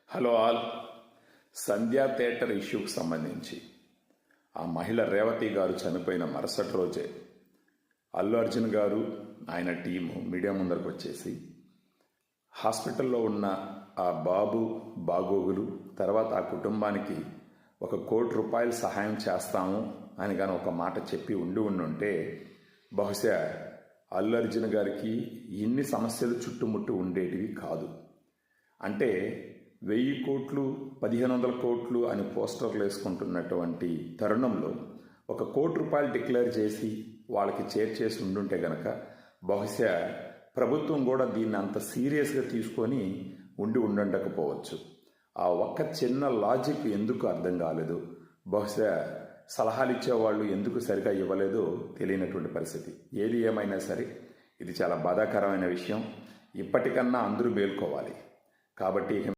Hello all. Sandhya theatre ఇష్యూకి సంబంధించి ఆ మహిళ రేవతి గారు చనిపోయిన మరుసటి రోజే అల్లు అర్జున్ గారు ఆయన టీము మీడియా ముందరకు వచ్చేసి హాస్పిటల్లో ఉన్న ఆ బాబు బాగోగులు, తర్వాత ఆ కుటుంబానికి ₹1 కోటి సహాయం చేస్తాము అని కానీ ఒక మాట చెప్పి ఉండుంటే బహుశా అల్లు అర్జున్ గారికి ఇన్ని సమస్యలు చుట్టుముట్టు ఉండేటివి కాదు. అంటే 1000 కోట్లు 1500 కోట్లు అని పోస్టర్లు వేసుకుంటున్నటువంటి తరుణంలో ₹1 కోటి డిక్లేర్ చేసి వాళ్ళకి చేర్చేసి ఉండుంటే గనక బహుశా ప్రభుత్వం కూడా దీన్ని అంత సీరియస్గా తీసుకొని ఉండకపోవచ్చు. ఆ ఒక్క చిన్న లాజిక్ ఎందుకు అర్థం కాలేదు, బహుశా సలహాలు ఇచ్చేవాళ్ళు ఎందుకు సరిగా ఇవ్వలేదో తెలియనటువంటి పరిస్థితి. ఏది ఏమైనా సరే ఇది చాలా బాధాకరమైన విషయం. ఇప్పటికన్నా అందరూ మేల్కోవాలి. కాబట్టి